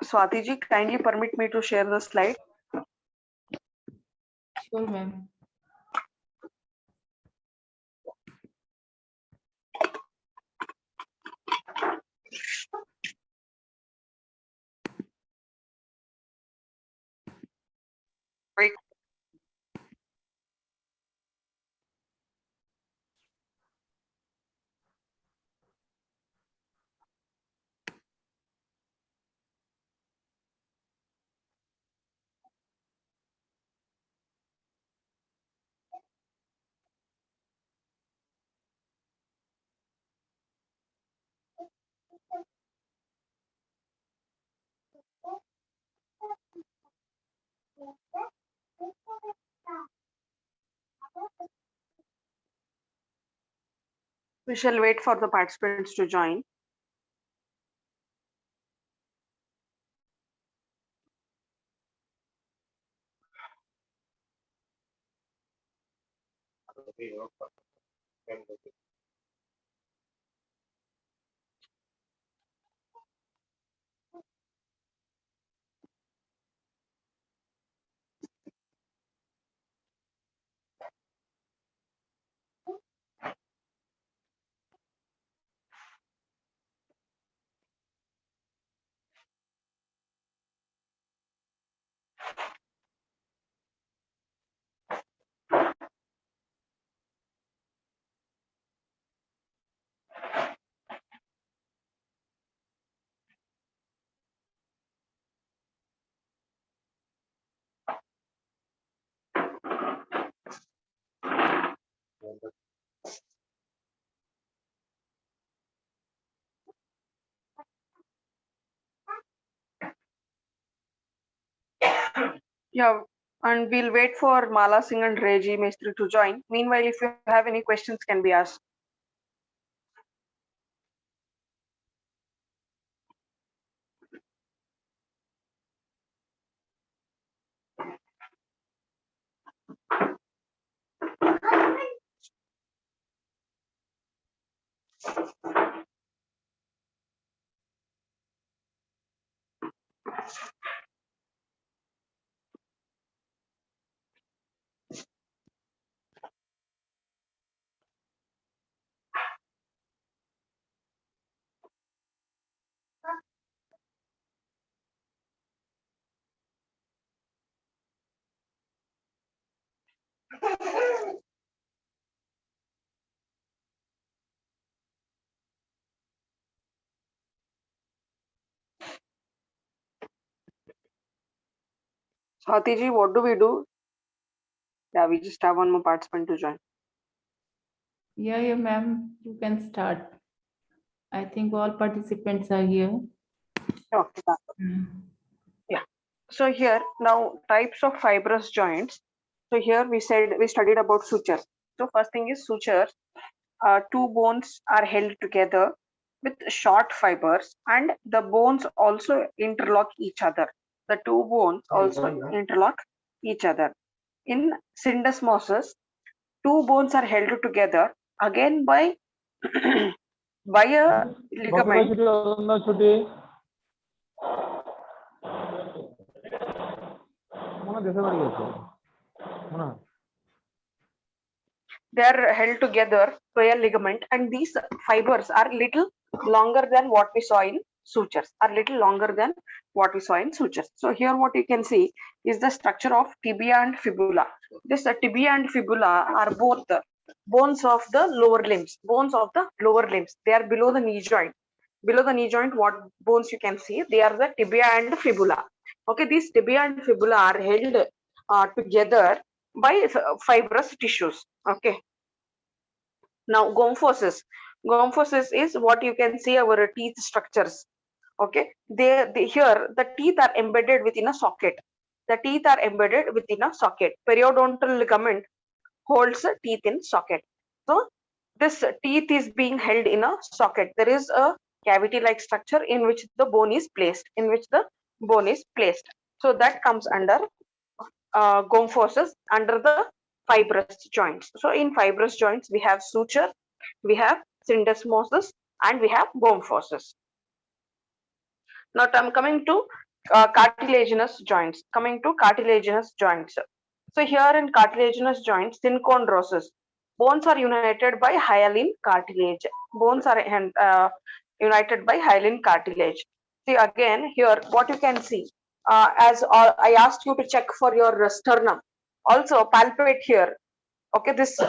Swati ji, kindly permit me to share the slide. Sure, ma'am. Right. We shall wait for the participants to join. Yeah, and we'll wait for Mala Singh and Reji Mestri to join. Meanwhile, if you have any questions, can be asked. Swati ji, what do we do? Yeah, we just have one more participant to join. Yeah, ma'am. You can start. I think all participants are here. Okay. Yeah. So here now types of fibrous joints. So here we studied about sutures. So first thing is sutures. Two bones are held together with short fibers, and the bones also interlock each other. The two bones also interlock each other. In syndesmosis, two bones are held together again by by a ligament. They are held together by a ligament, and these fibers are little longer than what we saw in sutures. So here what you can see is the structure of tibia and fibula. This tibia and fibula are both the bones of the lower limbs. They are below the knee joint. Below the knee joint, what bones you can see? They are the tibia and fibula. Okay, these tibia and fibula are held together by fibrous tissues. Okay. Now gomphosis. Gomphosis is what you can see our teeth structures. Okay. Here the teeth are embedded within a socket. Periodontal ligament holds the teeth in socket. So this teeth is being held in a socket. There is a cavity-like structure in which the bone is placed. So that comes under gomphosis, under the fibrous joints. So in fibrous joints, we have suture, we have syndesmosis, and we have gomphosis. Now I'm coming to cartilaginous joints. Coming to cartilaginous joints. So here in cartilaginous joints, synchondrosis, bones are united by hyaline cartilage. Bones are united by hyaline cartilage. See again here, what you can see, as I asked you to check for your sternum. Also palpate here. Okay, this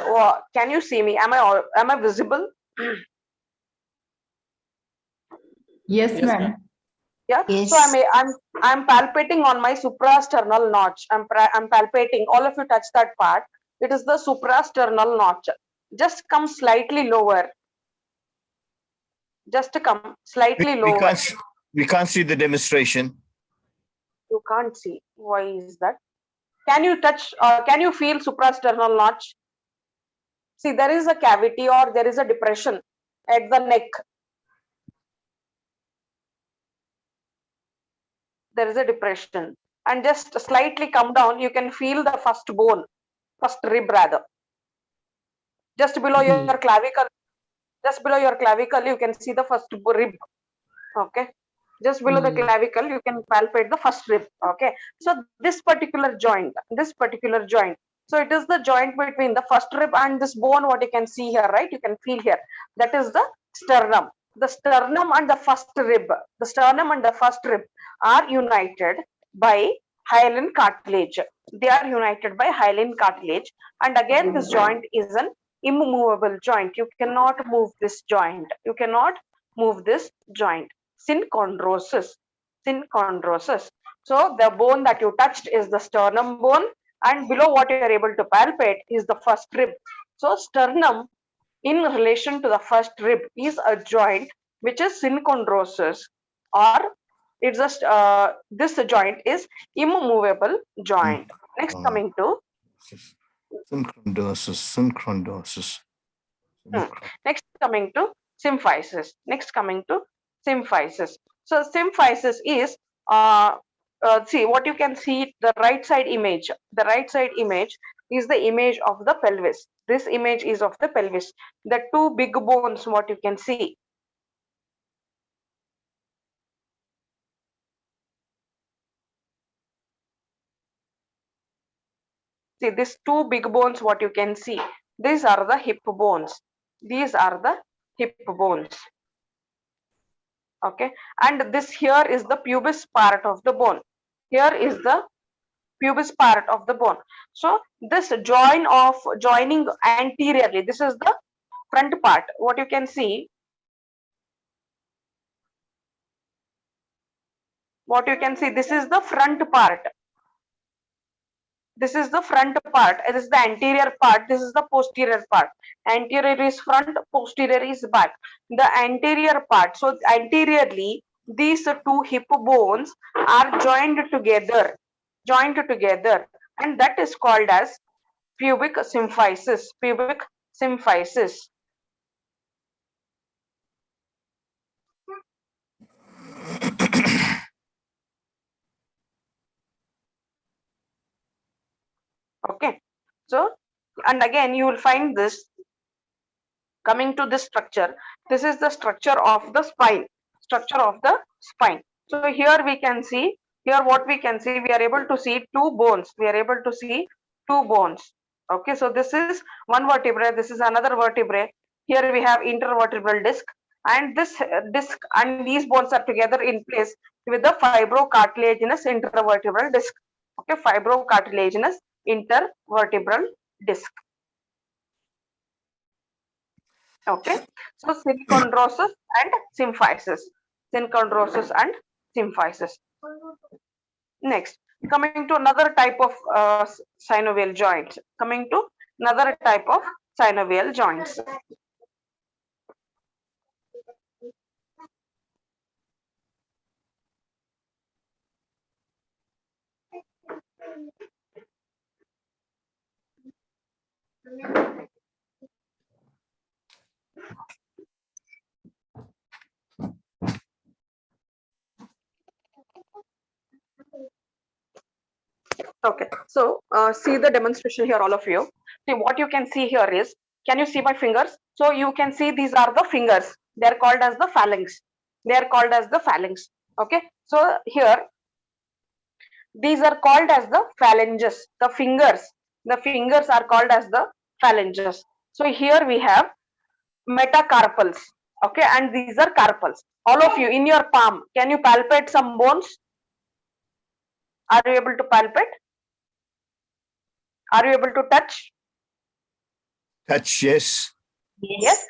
can you see me? Am I visible? Yes, ma'am. Yeah. Yes. So I'm palpating on my suprasternal notch. I'm palpating. All of you touch that part. It is the suprasternal notch. Just come slightly lower. Just come slightly lower. We can't see the demonstration. You can't see. Why is that? Can you touch? Can you feel suprasternal notch? See, there is a cavity or there is a depression at the neck. There is a depression, and just slightly come down. You can feel the first bone, first rib rather. Just below your clavicle. Just below your clavicle, you can see the first rib. Okay. Just below the clavicle, you can palpate the first rib. Okay. So this particular joint. So it is the joint between the first rib and this bone. What you can see here, right? You can feel here. That is the sternum. The sternum and the first rib. The sternum and the first rib are united by hyaline cartilage. They are united by hyaline cartilage. And again, this joint is an immovable joint. You cannot move this joint. You cannot move this joint. Synchondrosis. So the bone that you touched is the sternum bone, and below what you are able to palpate is the first rib. So sternum in relation to the first rib is a joint which is synchondrosis, or it's just this joint is immovable joint. Next, coming to Synchondrosis. next coming to symphysis. So symphysis is see what you can see, the right side image. The right side image is the image of the pelvis. This image is of the pelvis. The two big bones, what you can see. See these two big bones, what you can see. These are the hip bones. These are the hip bones. Okay, and this here is the pubis part of the bone. Here is the pubis part of the bone. So this joining anteriorly, this is the front part. What you can see, this is the front part. This is the front part. It is the anterior part. This is the posterior part. Anterior is front, posterior is back. The anterior part. So anteriorly, these two hip bones are joined together, and that is called as pubic symphysis. Okay, so and again you will find this coming to this structure. This is the structure of the spine. So here we can see, we are able to see two bones. Okay, so this is one vertebrae, this is another vertebrae. Here we have intervertebral disc, and this disc and these bones are together in place with the fibrocartilaginous intervertebral disc. Okay, fibrocartilaginous intervertebral disc. Okay, so synchondrosis and symphysis. Next, coming to another type of synovial joints. Okay, so see the demonstration here, all of you. See what you can see here is, can you see my fingers? So you can see these are the fingers. They are called as the phalanx. Okay, so here These are called as the phalanges. The fingers are called as the phalanges. So here we have metacarpals. Okay, and these are carpals. All of you in your palm, can you palpate some bones? Are you able to palpate? Are you able to touch? Touch, yes. Yes.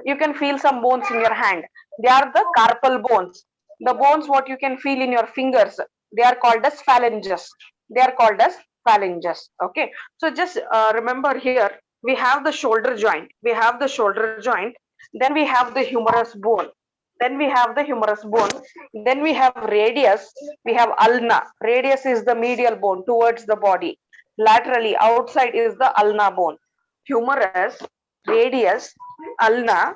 You can feel some bones in your hand. They are the carpal bones. The bones what you can feel in your fingers, they are called as phalanges. They are called as phalanges. Okay. So just remember here, we have the shoulder joint. We have the shoulder joint. Then we have the humerus bone. Then we have the humerus bone. Then we have radius. We have ulna. Radius is the medial bone towards the body. Laterally outside is the ulna bone. Humerus, radius, ulna,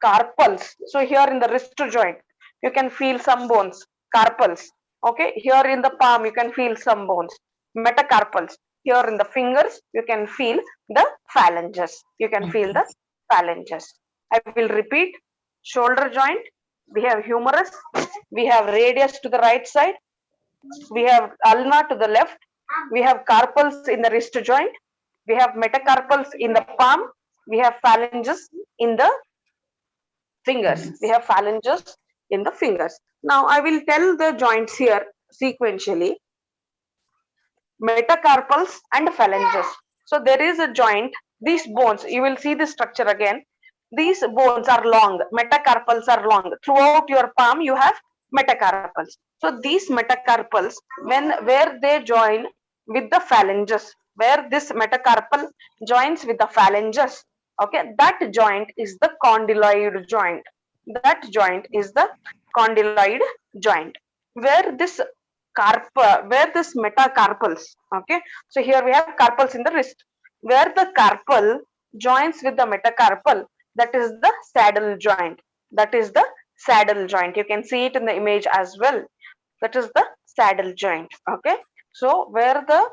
carpals. So here in the wrist joint, you can feel some bones, carpals. Okay, here in the palm, you can feel some bones, metacarpals. Here in the fingers, you can feel the phalanges. You can feel the phalanges. I will repeat: shoulder joint, we have humerus, we have radius to the right side, we have ulna to the left, we have carpals in the wrist joint, we have metacarpals in the palm, we have phalanges in the fingers. We have phalanges in the fingers. Now I will tell the joints here sequentially: metacarpals and phalanges. So there is a joint, these bones, you will see the structure again. These bones are long, metacarpals are long. Throughout your palm, you have metacarpals. So these metacarpals, where they join with the phalanges, where this metacarpal joins with the phalanges, okay, that joint is the condyloid joint. That joint is the condyloid joint. Where this where this metacarpals, okay, so here we have carpals in the wrist. Where the carpal joins with the metacarpal, that is the saddle joint. That is the saddle joint. You can see it in the image as well. That is the saddle joint. Okay. So where the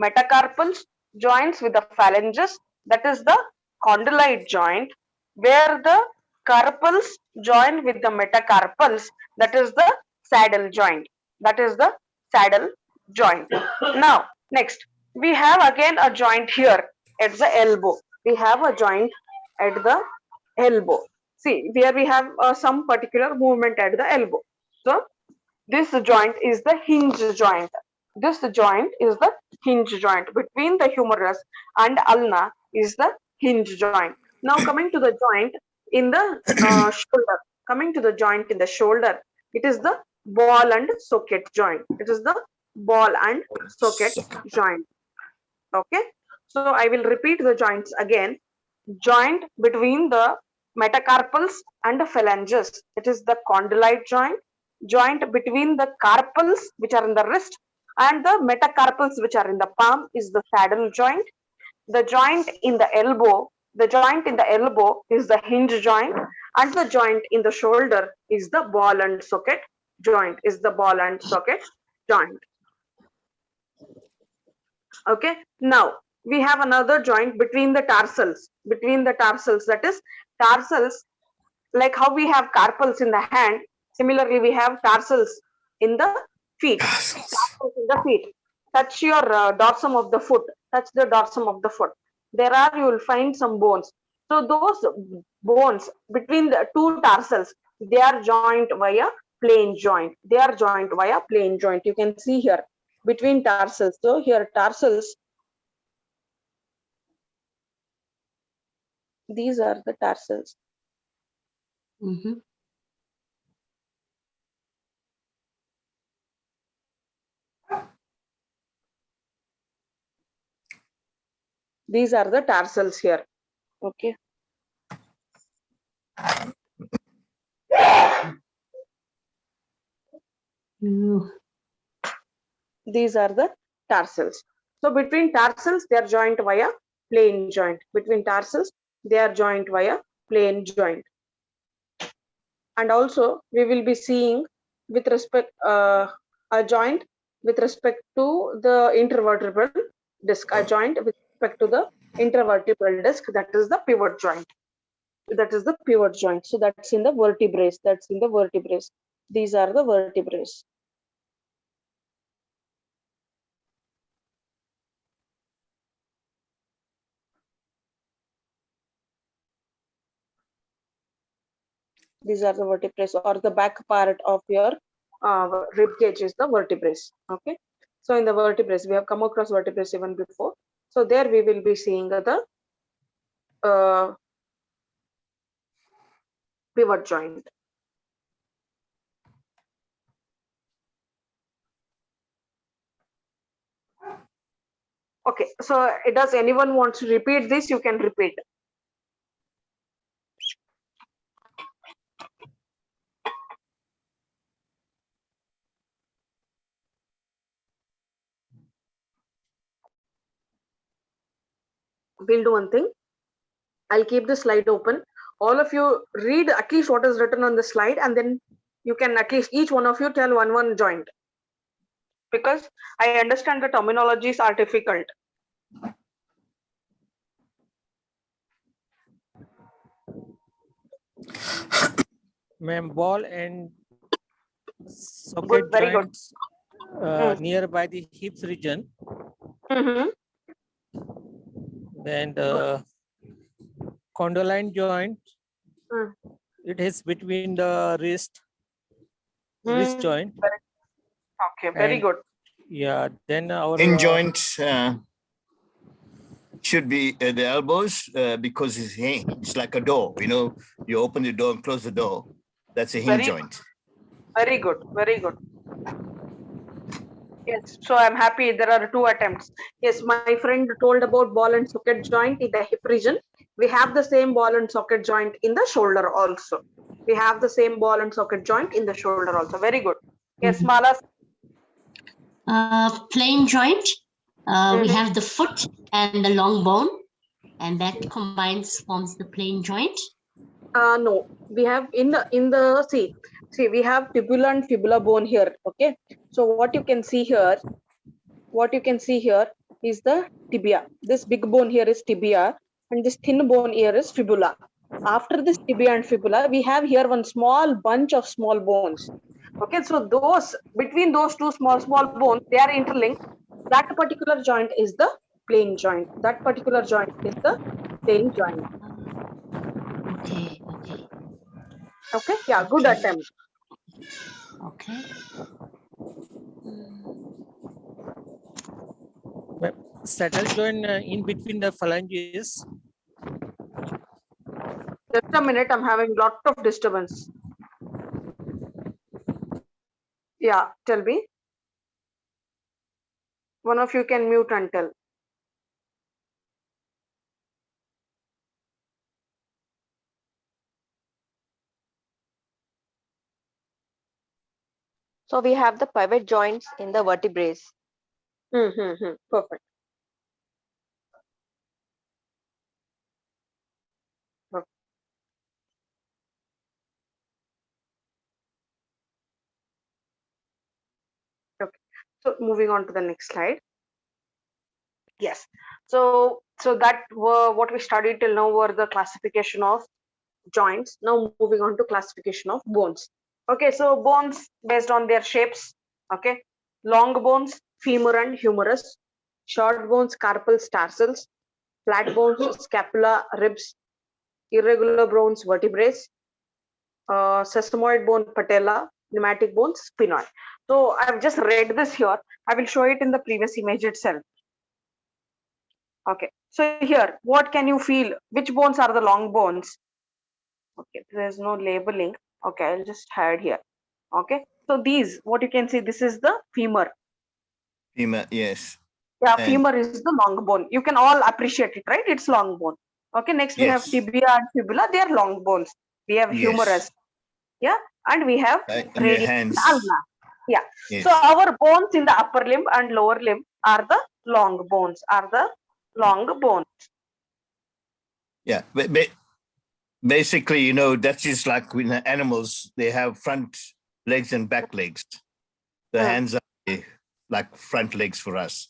metacarpals joins with the phalanges, that is the condyloid joint. Where the carpals join with the metacarpals, that is the saddle joint. That is the saddle joint. Now, next, we have again a joint here at the elbow. We have a joint at the elbow. See, here we have some particular movement at the elbow. So, this joint is the hinge joint. This joint is the hinge joint. Between the humerus and ulna is the hinge joint. Now, coming to the joint in the shoulder. Coming to the joint in the shoulder, it is the ball and socket joint. It is the ball and socket joint. Okay. So I will repeat the joints again. Joint between the metacarpals and the phalanges, it is the condyloid joint. Joint between the carpals, which are in the wrist, and the metacarpals, which are in the palm, is the saddle joint. The joint in the elbow, is the hinge joint, and the joint in the shoulder is the ball and socket joint. Okay. Now we have another joint between the tarsals. That is tarsals, like how we have carpals in the hand. Similarly, we have tarsals in the feet. Touch your dorsum of the foot. Touch the dorsum of the foot. You will find some bones. So those bones between the two tarsals, they are joined via plane joint. You can see here between tarsals. So here tarsals, these are the tarsals. These are the tarsals here. Okay. These are the tarsals. So between tarsals, they are joined via plane joint. And also we will be seeing with respect a joint with respect to the intervertebral disc. A joint with respect to the intervertebral disc, that is the pivot joint. So that's in the vertebrae. These are the vertebrae. These are the vertebrae, or the back part of your rib cage is the vertebrae. Okay. So in the vertebrae, we have come across vertebrae even before. So there we will be seeing the pivot joint. Okay, so does anyone want to repeat this? You can repeat. We'll do one thing. I'll keep the slide open. All of you read at least what is written on the slide, and then you can at least each one of you tell one joint. Because I understand the terminologies are difficult. Ma'am, ball and socket Good, very good. joints nearby the hips region. Mm-hmm. Then the condyline joint, Mm. it is between the wrist joint. Okay, very And, good. Yeah, then our Hinge joints should be the elbows because it's like a door. You know, you open the door and close the door. That's a hinge joint. Very good, very good. Yes, so I'm happy there are 2 attempts. Yes, my friend told about ball and socket joint in the hip region. We have the same ball and socket joint in the shoulder also. We have the same ball and socket joint in the shoulder also. Very good. Yes, Mala. Plain joint. We have the foot and the long bone, and that combines forms the plain joint. No, we have in the see we have tibula and fibula bone here. Okay, so what you can see here is the tibia. This big bone here is tibia, and this thin bone here is fibula. After this tibia and fibula, we have here one small bunch of small bones. Okay, so those between those two small bones, they are interlinked. That particular joint is the plain joint. That particular joint is the plain joint. Okay. Okay, yeah, good attempt. Okay. saddle joint in between the phalanges. Just a minute, I'm having lot of disturbance. Yeah, tell me. One of you can mute and tell. So we have the pivot joints in the vertebrae. Perfect. Okay. So moving on to the next slide. Yes. So that were what we studied till now were the classification of joints. Now moving on to classification of bones. Okay, so bones based on their shapes. Okay, long bones, femur and humerus. Short bones, carpals, tarsals. Flat bones, scapula, ribs. Irregular bones, vertebrae. Sesamoid bone, patella. Pneumatic bones, sphenoid. So I've just read this here. I will show it in the previous image itself. Okay, so here, what can you feel? Which bones are the long bones? Okay, there's no labeling. Okay, I'll just hide here. Okay, so these, what you can see, this is the femur. Femur, yes. Yeah, And femur is the long bone. You can all appreciate it, right? It's long bone. Okay, next we have yes. tibia and fibula. They are long bones. We have humerus. Yeah, and we have In your radius hands. ulna. Yeah. Yes. So our bones in the upper limb and lower limb are the long bones. Yeah, but basically, you know, that is like with the animals, they have front legs and back legs. The hands are like front legs for us.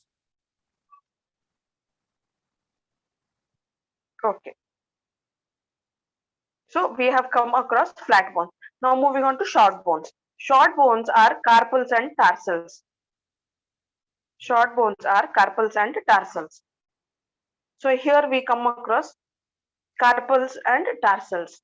Okay. So we have come across flat bones. Now moving on to short bones. Short bones are carpals and tarsals. Short bones are carpals and tarsals. So here we come across carpals and tarsals.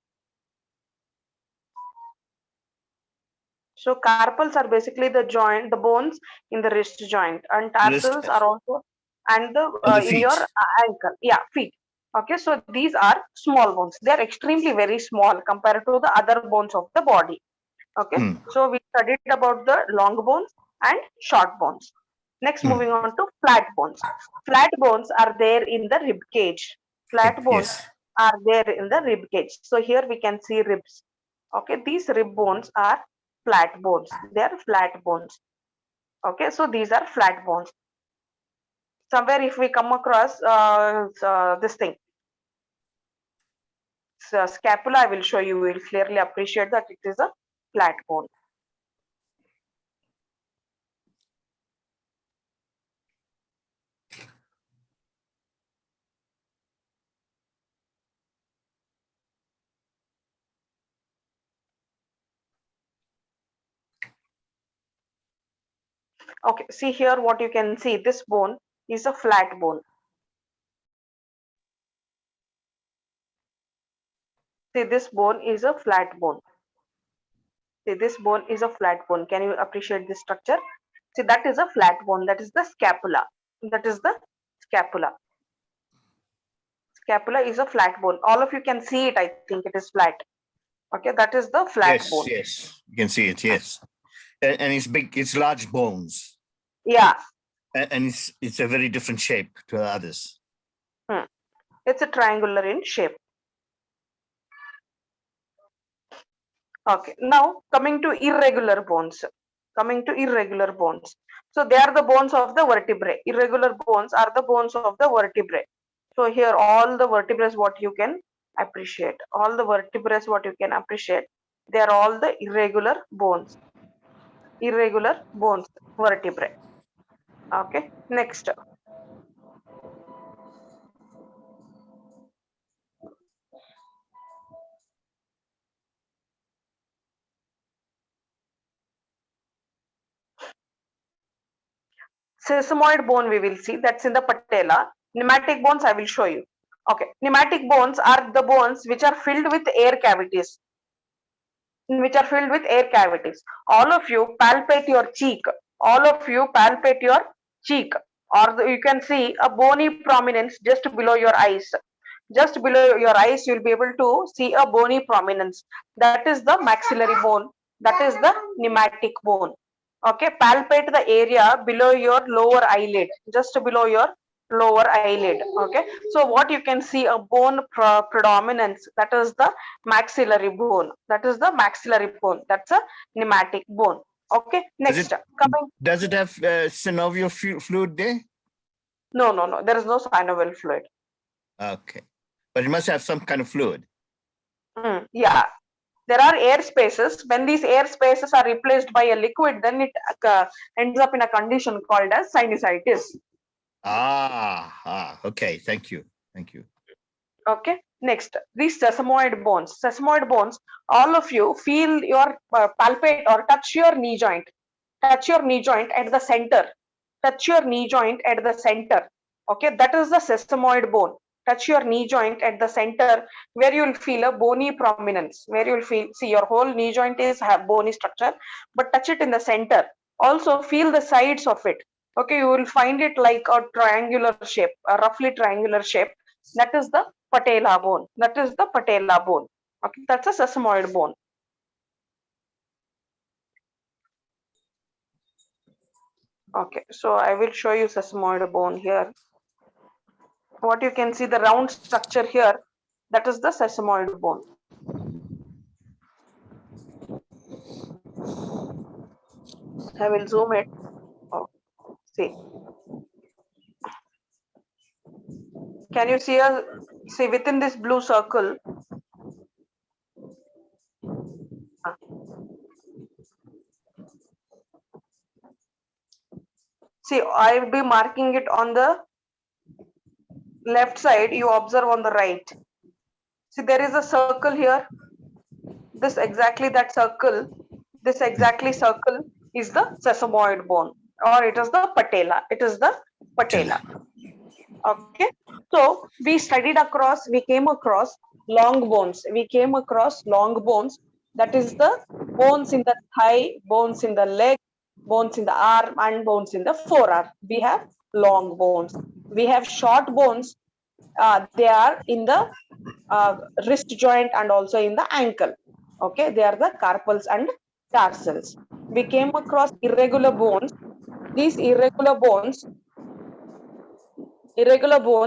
So carpals are basically the joint, the bones in the wrist joint, and Wrist tarsals are also, and the and the in your feet. ankle. Yeah, feet. Okay, so these are small bones. They are extremely very small compared to the other bones of the body. Okay, Hmm. so we studied about the long bones and short bones. Next, Hmm. moving on to flat bones. Flat bones are there in the rib cage. Flat bones Yes. are there in the rib cage. So here we can see ribs. Okay, these rib bones are flat bones. They are flat bones. Okay, so these are flat bones. Somewhere if we come across this thing, scapula, I will show you, will clearly appreciate that it is a flat bone. Okay, see here what you can see, this bone is a flat bone. See, this bone is a flat bone. See, this bone is a flat bone. Can you appreciate this structure? See, that is a flat bone. That is the scapula. That is the scapula. Scapula is a flat bone. All of you can see it. I think it is flat. Okay, that is the flat Yes. bone. Yes. You can see it. Yes. And it's big. It's large bones. Yeah, And it's a very different shape to the others. it's a triangular in shape. Okay, now coming to irregular bones. Coming to irregular bones. So they are the bones of the vertebrae. Irregular bones are the bones of the vertebrae. So here all the vertebrae what you can appreciate. All the vertebrae what you can appreciate. They are all the irregular bones. Irregular bones, vertebrae. Okay, next. Sesamoid bone we will see, that's in the patella. Pneumatic bones I will show you. Okay, pneumatic bones are the bones which are filled with air cavities. Which are filled with air cavities. All of you palpate your cheek. All of you palpate your cheek, or you can see a bony prominence just below your eyes. Just below your eyes, you'll be able to see a bony prominence. That is the maxillary bone. That is the pneumatic bone. Okay, palpate the area below your lower eyelid, just below your lower eyelid. Okay, so what you can see, a bone predominance, that is the maxillary bone. That is the maxillary bone. That's a pneumatic bone. Okay, next. Does it have synovial fluid there? No. There is no synovial fluid. Okay, but it must have some kind of fluid. Yeah, there are air spaces. When these air spaces are replaced by a liquid, then it ends up in a condition called as sinusitis. Okay. Thank you. Okay, next, these sesamoid bones. Sesamoid bones, all of you feel your palpate or touch your knee joint. Touch your knee joint at the center. Touch your knee joint at the center. Okay, that is the sesamoid bone. Touch your knee joint at the center where you will feel a bony prominence. Where you will feel, see, your whole knee joint is have bony structure, but touch it in the center. Also feel the sides of it. Okay, you will find it like a triangular shape, a roughly triangular shape. That is the patella bone. That is the patella bone. Okay, that's a sesamoid bone. Okay, so I will show you sesamoid bone here. What you can see, the round structure here, that is the sesamoid bone. I will zoom it. Oh, see. Can you see within this blue circle? See, I will be marking it on the left side. You observe on the right. See, there is a circle here. This exactly that circle. This exactly circle is the sesamoid bone, or it is the patella. It is the patella. Okay, so we came across long bones. We came across long bones. That is the bones in the thigh, bones in the leg, bones in the arm, and bones in the forearm. We have long bones. We have short bones. They are in the wrist joint and also in the ankle. Okay, they are the carpals and tarsals. We came across irregular bones. These irregular bones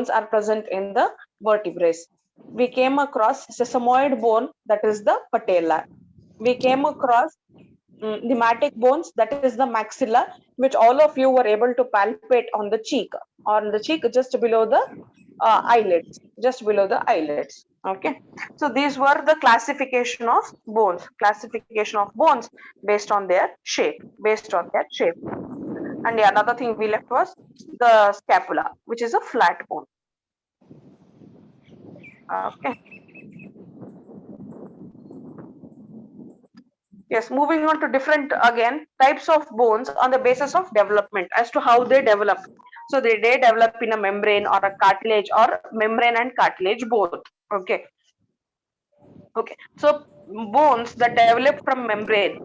are present in the vertebrae. We came across sesamoid bone, that is the patella. We came across pneumatic bones, that is the maxilla, which all of you were able to palpate on the cheek, just below the eyelids, Okay, so these were the classification of bones, based on their shape, And the another thing we left was the scapula, which is a flat bone. Okay. Yes, moving on to different again types of bones on the basis of development as to how they develop. So they develop in a membrane or a cartilage, or membrane and cartilage both. Okay. So bones that develop from membrane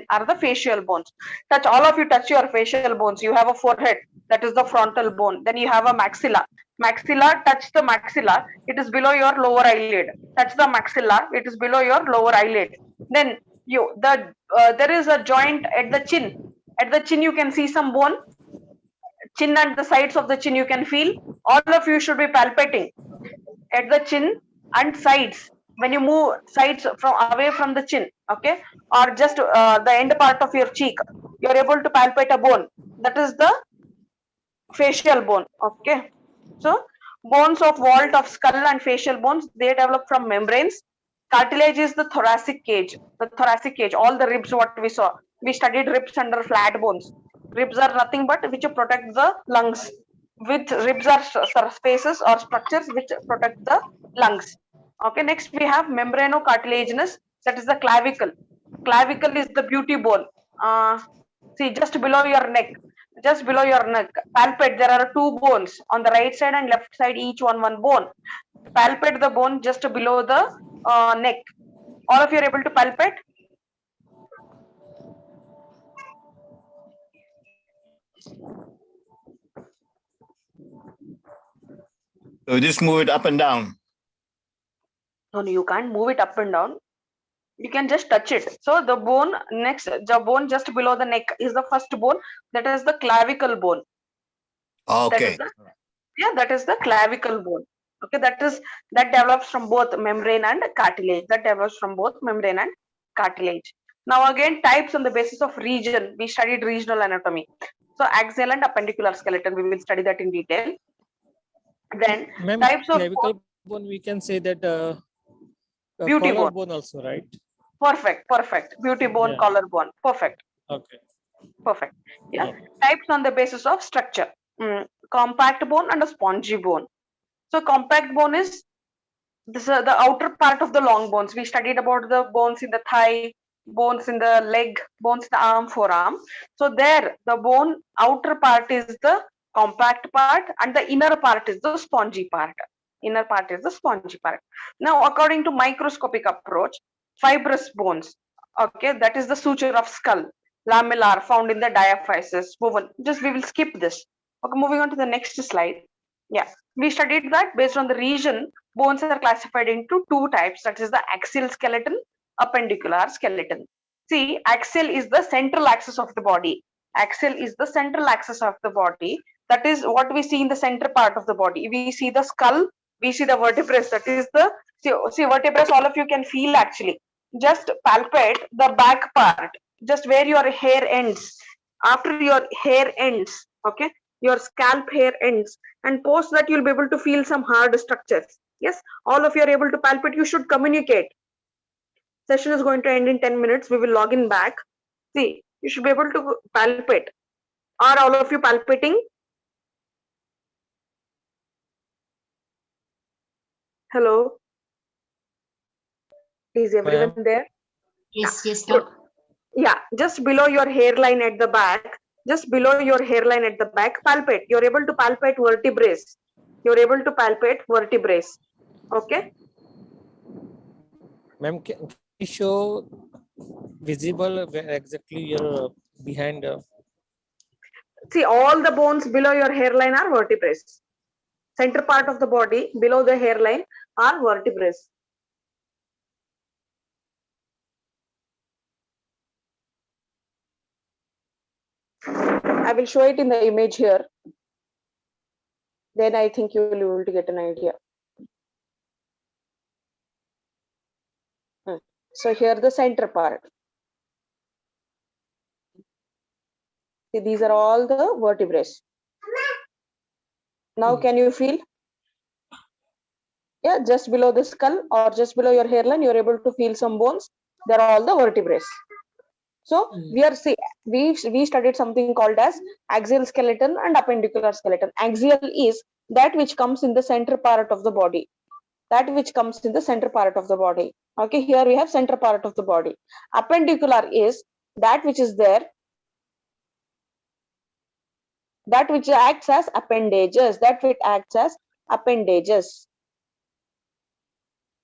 are the facial bones. All of you touch your facial bones. You have a forehead, that is the frontal bone. Then you have a maxilla. Touch the maxilla, it is below your lower eyelid. Touch the maxilla, it is below your lower eyelid. Then there is a joint at the chin. At the chin you can see some bone. Chin and the sides of the chin you can feel. All of you should be palpating at the chin and sides. When you move sides from away from the chin, okay, or just the end part of your cheek, you are able to palpate a bone. That is the facial bone. Okay, so bones of vault of skull and facial bones, they develop from membranes. Cartilage is the thoracic cage. All the ribs what we saw. We studied ribs under flat bones. Ribs are nothing but which protect the lungs. With ribs are spaces or structures which protect the lungs. Okay, next we have membranocartilaginous, that is the clavicle. Clavicle is the beauty bone. See, just below your neck. Palpate, there are two bones on the right side and left side, each one bone. Palpate the bone just below the neck. All of you are able to palpate? So just move it up and down. No, you can't move it up and down. You can just touch it. So the bone just below the neck is the first bone. That is the clavicle bone. Okay. That is the clavicle bone. Okay, that develops from both membrane and cartilage. Now again, types on the basis of region. We studied regional anatomy. So axial and appendicular skeleton, we will study that in detail. Then types of clavicle bone, we can say that beauty bone also, right? Perfect. Beauty bone, collar bone. Perfect. Okay. Perfect. Yeah. Types on the basis of structure. Compact bone and a spongy bone. So compact bone is the outer part of the long bones. We studied about the bones in the thigh, bones in the leg, bones in the arm, forearm. So there, the bone outer part is the compact part and the inner part is the spongy part. Now, according to microscopic approach, fibrous bones, okay, that is the suture of skull, lamellar, found in the diaphysis, woven. We will skip this. Okay, moving on to the next slide. Yeah, we studied that based on the region, bones are classified into two types, that is the axial skeleton, appendicular skeleton. See, axial is the central axis of the body. That is what we see in the center part of the body. We see the skull, we see the vertebrae, that is the, see vertebrae, all of you can feel actually. Just palpate the back part, just where your hair ends. After your hair ends, okay, your scalp hair ends, and post that you'll be able to feel some hard structures. Yes, all of you are able to palpate. You should communicate. Session is going to end in 10 minutes. We will log in back. See, you should be able to palpate. Are all of you palpating? Hello? Is everyone there? Yes, Good. Yeah, just below your hairline at the back, palpate. You're able to palpate vertebrae. Okay. Ma'am, can you show visible where exactly you're behind? See, all the bones below your hairline are vertebrae. Center part of the body below the hairline are vertebrae. I will show it in the image here. Then I think you will be able to get an idea. So here the center part. See, these are all the vertebrae. Now can you feel? Yeah, just below the skull or just below your hairline, you're able to feel some bones. They're all the vertebrae. So we studied something called as axial skeleton and appendicular skeleton. Axial is that which comes in the center part of the body. That which comes in the center part of the body. Okay, here we have center part of the body. Appendicular is that which is there, that which acts as appendages, that which acts as appendages.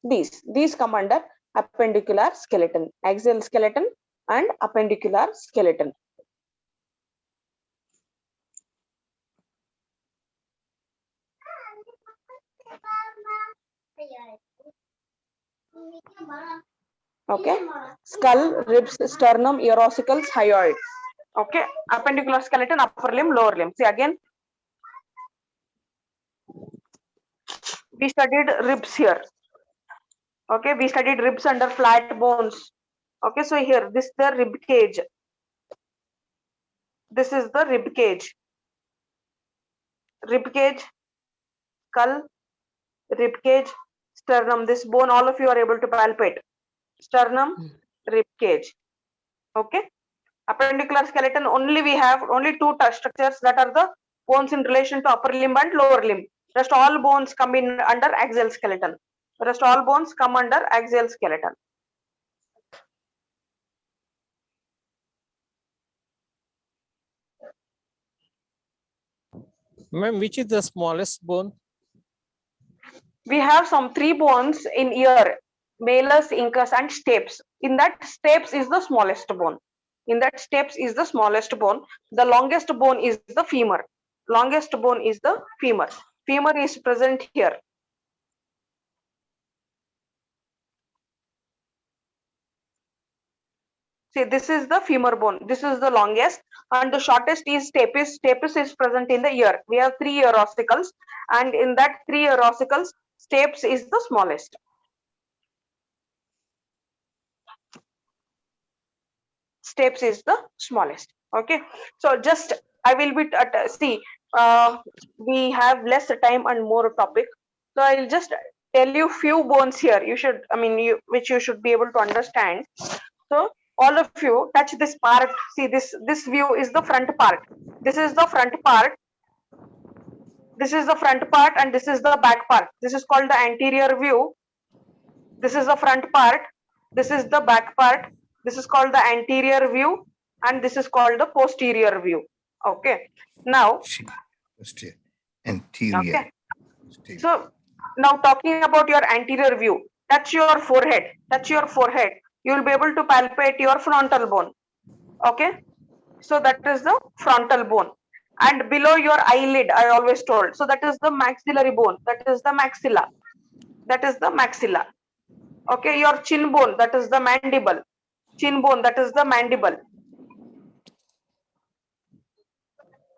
These come under appendicular skeleton, axial skeleton and appendicular skeleton. Okay, skull, ribs, sternum, ear ossicles, hyoid. Okay, appendicular skeleton, upper limb, lower limb. See again, we studied ribs here. Okay, we studied ribs under flat bones. Okay, so here this is the rib cage. This is the rib cage. Rib cage, skull, rib cage, sternum. This bone, all of you are able to palpate. Sternum, rib cage. Okay, appendicular skeleton, only we have only two structures that are the bones in relation to upper limb and lower limb. Rest all bones come in under axial skeleton. Rest all bones come under axial skeleton. Ma'am, which is the smallest bone? We have some three bones in ear, malus, incus and stapes. In that, stapes is the smallest bone. In that, stapes is the smallest bone. The longest bone is the femur. Longest bone is the femur. Femur is present here. See, this is the femur bone. This is the longest, and the shortest is stapes. Stapes is present in the ear. We have three ear ossicles, and in that three ear ossicles, stapes is the smallest. Stapes is the smallest. Okay, so just I will be see. We have less time and more topic, so I'll just tell you few bones here. You should, I mean, which you should be able to understand. So all of you touch this part. See, this view is the front part. This is the front part. This is the front part, and this is the back part. This is called the anterior view. This is the front part. This is the back part. This is called the anterior view, and this is called the posterior view. Okay. Now, anterior. okay. So now talking about your anterior view, touch your forehead. Touch your forehead. You will be able to palpate your frontal bone. Okay. So that is the frontal bone. And below your eyelid, I always told. So that is the maxillary bone. That is the maxilla. That is the maxilla. Okay, your chin bone, that is the mandible. Chin bone, that is the mandible.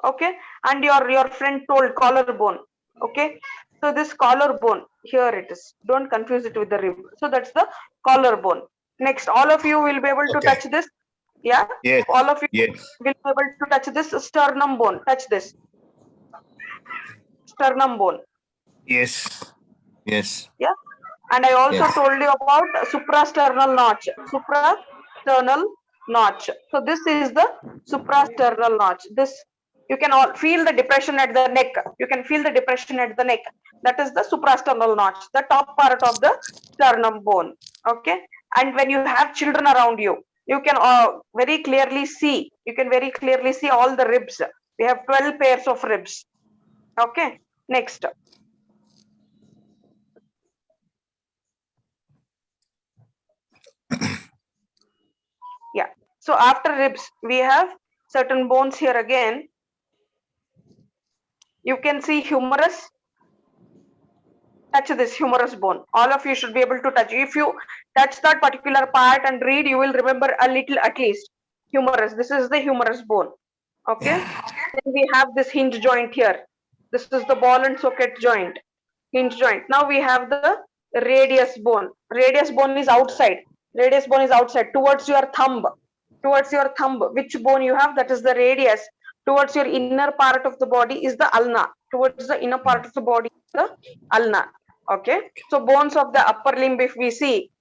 Okay, and your friend told collarbone. Okay, so this collarbone, here it is. Don't confuse it with the rib. So that's the collarbone. Next, all of you will be able to touch this. Yeah, yes. All of you yes. will be able to touch this sternum bone. Touch this sternum bone. Yes. Yes. Yeah, and I also told you about suprasternal notch. Suprasternal notch. So this is the suprasternal notch. This you can all feel the depression at the neck. You can feel the depression at the neck. That is the suprasternal notch, the top part of the sternum bone. Okay, and when you have children around you, you can very clearly see. You can very clearly see all the ribs. We have 12 pairs of ribs. Okay, next. So after ribs, we have certain bones here again. You can see humerus. Touch this humerus bone. All of you should be able to touch. If you touch that particular part and read, you will remember a little at least. Humerus. This is the humerus bone. Okay. Then we have this hinge joint here. This is the ball and socket joint. Hinge joint. Now we have the radius bone. Radius bone is outside. Radius bone is outside towards your thumb. Towards your thumb. Which bone you have? That is the radius. Towards your inner part of the body is the ulna. Towards the inner part of the body is the ulna. Okay. So bones of the upper limb, if we see,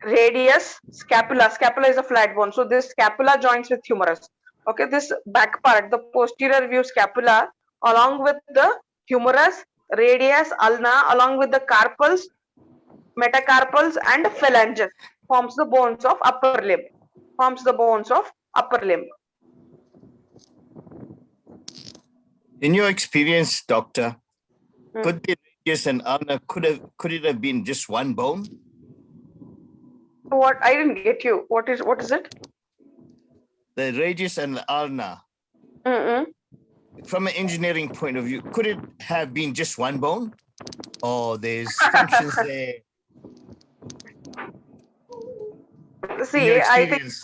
radius, scapula. Scapula is a flat bone. So this scapula joins with humerus. Okay. This back part, the posterior view scapula, along with the humerus, radius, ulna, along with the carpals, metacarpals, and phalanges, forms the bones of upper limb. Forms the bones of upper limb. In your experience, doctor, could the radius and ulna could it have been just one bone? What? I didn't get you. What is it? The radius and the ulna, from an engineering point of view, could it have been just one bone, or there's functions there? In See, your I think experience?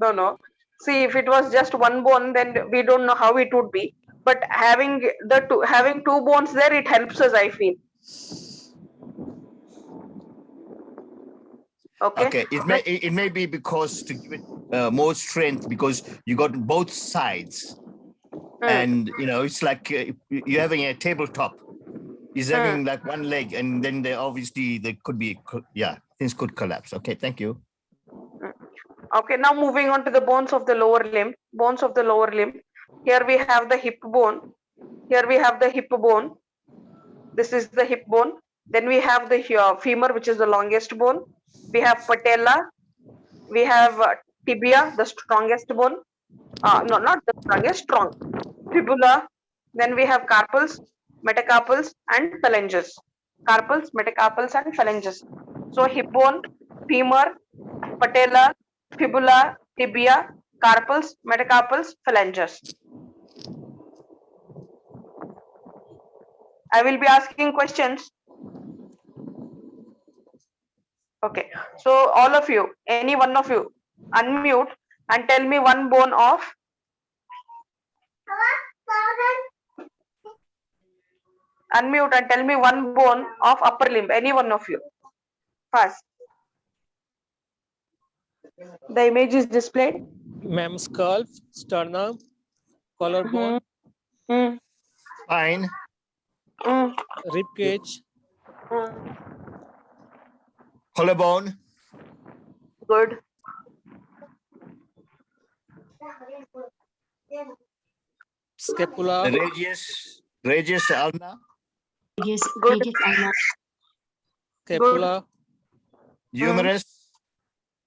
no. See, if it was just one bone, then we don't know how it would be. But having two bones there, it helps us, I feel. Okay. Okay, it may be because to give it more strength, because you got both sides, and you know it's like you're having a tabletop. He's having like one leg, and then there could be things could collapse. Okay, thank you. Okay, now moving on to the bones of the lower limb. Bones of the lower limb. Here we have the hip bone. Here we have the hip bone. This is the hip bone. Then we have the femur, which is the longest bone. We have patella. We have tibia, the strongest bone. No, not the strongest, strong. Fibula. Then we have carpals, metacarpals, and phalanges. Carpals, metacarpals, and phalanges. So hip bone, femur, patella, fibula, tibia, carpals, metacarpals, phalanges. I will be asking questions. Okay, so all of you, any one of you, unmute and tell me one bone of unmute and tell me one bone of upper limb, any one of you. Fast. The image is displayed. Ma'am, skull, sternum, collarbone, Spine, rib cage, collarbone, Good. scapula, radius ulna, Radius, Good. radius ulna. scapula, humerus.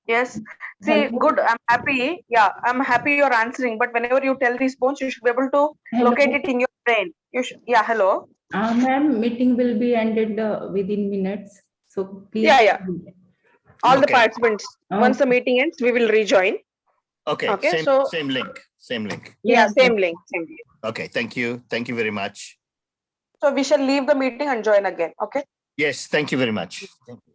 Yes. See, good. I'm happy. Yeah, I'm happy you're answering. But whenever you tell these bones, you should be able to locate it in your brain. You should. Yeah. Hello. Ma'am, meeting will be ended within minutes. So please. Yeah. All the Okay. participants. Once the meeting ends, we will rejoin. Okay, Okay, same link. Yeah, same link. Okay, thank you very much. So we shall leave the meeting and join again. Okay. Yes, thank you very much. Thank you.